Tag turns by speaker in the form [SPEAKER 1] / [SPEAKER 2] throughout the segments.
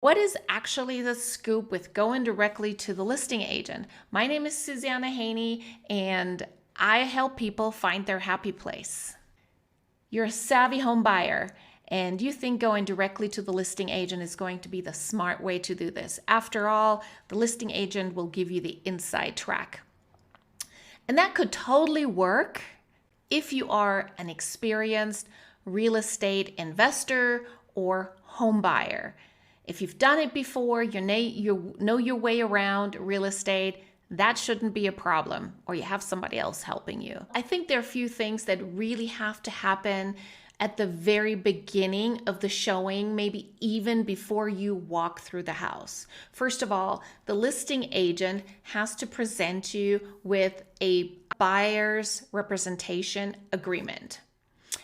[SPEAKER 1] What is actually the scoop with going directly to the listing agent? My name is 𝘾𝙊𝙉𝙃, and I help people find their happy place. You're a savvy home buyer, and you think going directly to the listing agent is going to be the smart way to do this. After all, the listing agent will give you the inside track. And that could totally work if you are an experienced real estate investor or home buyer. If you've done it before, you know your way around real estate, that shouldn't be a problem, or you have somebody else helping you. I think there are a few things that really have to happen at the very beginning of the showing, maybe even before you walk through the house. First of all, the listing agent has to present you with a buyer's representation agreement.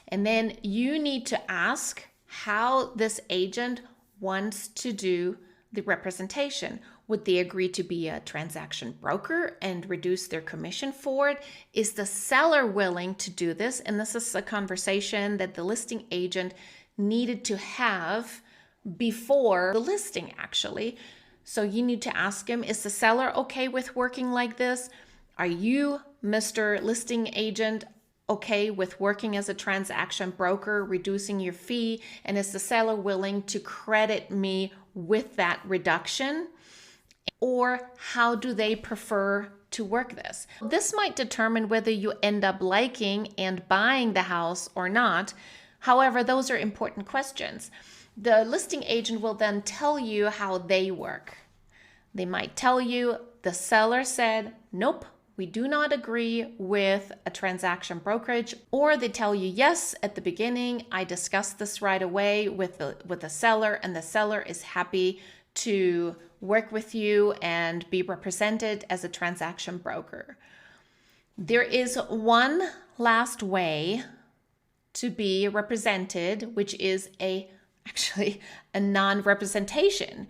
[SPEAKER 1] And then you need to ask how this agent wants to do the representation. Would they agree to be a transaction broker and reduce their commission for it? Is the seller willing to do this? And this is a conversation that the listing agent needed to have before the listing, actually. So you need to ask him, is the seller okay with working like this? Are you, Mr. Listing Agent, okay with working as a transaction broker, reducing your fee? And is the seller willing to credit me with that reduction? Or how do they prefer to work this? This might determine whether you end up liking and buying the house or not. However, those are important questions. The listing agent will then tell you how they work. They might tell you the seller said, nope, we do not agree with a transaction brokerage, or they tell you, yes, at the beginning, I discussed this right away with the seller, and the seller is happy to work with you and be represented as a transaction broker. There is one last way to be represented, which is actually a non-representation.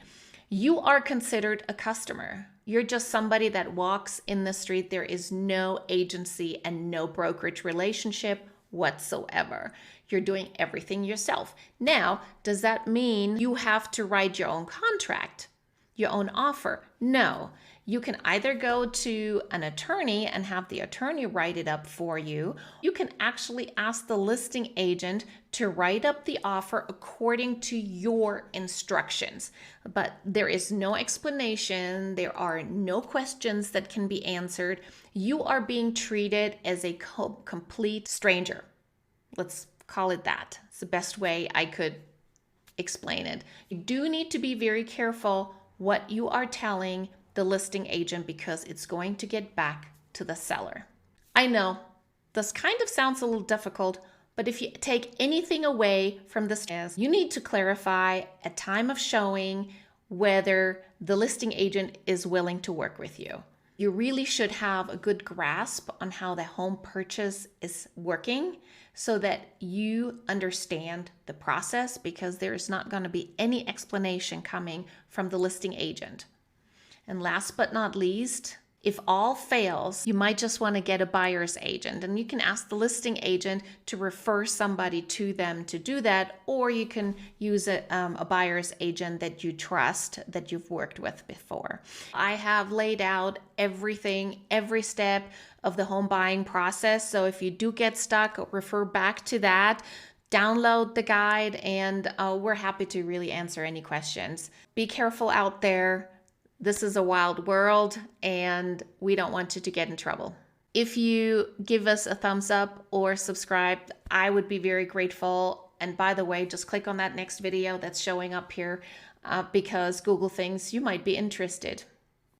[SPEAKER 1] You are considered a customer. You're just somebody that walks in the street. There is no agency and no brokerage relationship whatsoever. You're doing everything yourself. Now, does that mean you have to write your own contract, your own offer? No. You can either go to an attorney and have the attorney write it up for you. You can actually ask the listing agent to write up the offer according to your instructions. But there is no explanation. There are no questions that can be answered. You are being treated as a complete stranger. Let's call it that. It's the best way I could explain it. You do need to be very careful what you are telling the listing agent, because it's going to get back to the seller. I know this kind of sounds a little difficult, but if you take anything away from this, you need to clarify at time of showing whether the listing agent is willing to work with you. You really should have a good grasp on how the home purchase is working so that you understand the process, because there is not going to be any explanation coming from the listing agent. And last but not least, if all fails, you might just want to get a buyer's agent, and you can ask the listing agent to refer somebody to them to do that, or you can use a buyer's agent that you trust, that you've worked with before. I have laid out everything, every step of the home buying process. So if you do get stuck, refer back to that. Download the guide, and we're happy to really answer any questions. Be careful out there. This is a wild world, and we don't want you to get in trouble. If you give us a thumbs up or subscribe, I would be very grateful. And by the way, just click on that next video that's showing up here because Google thinks you might be interested.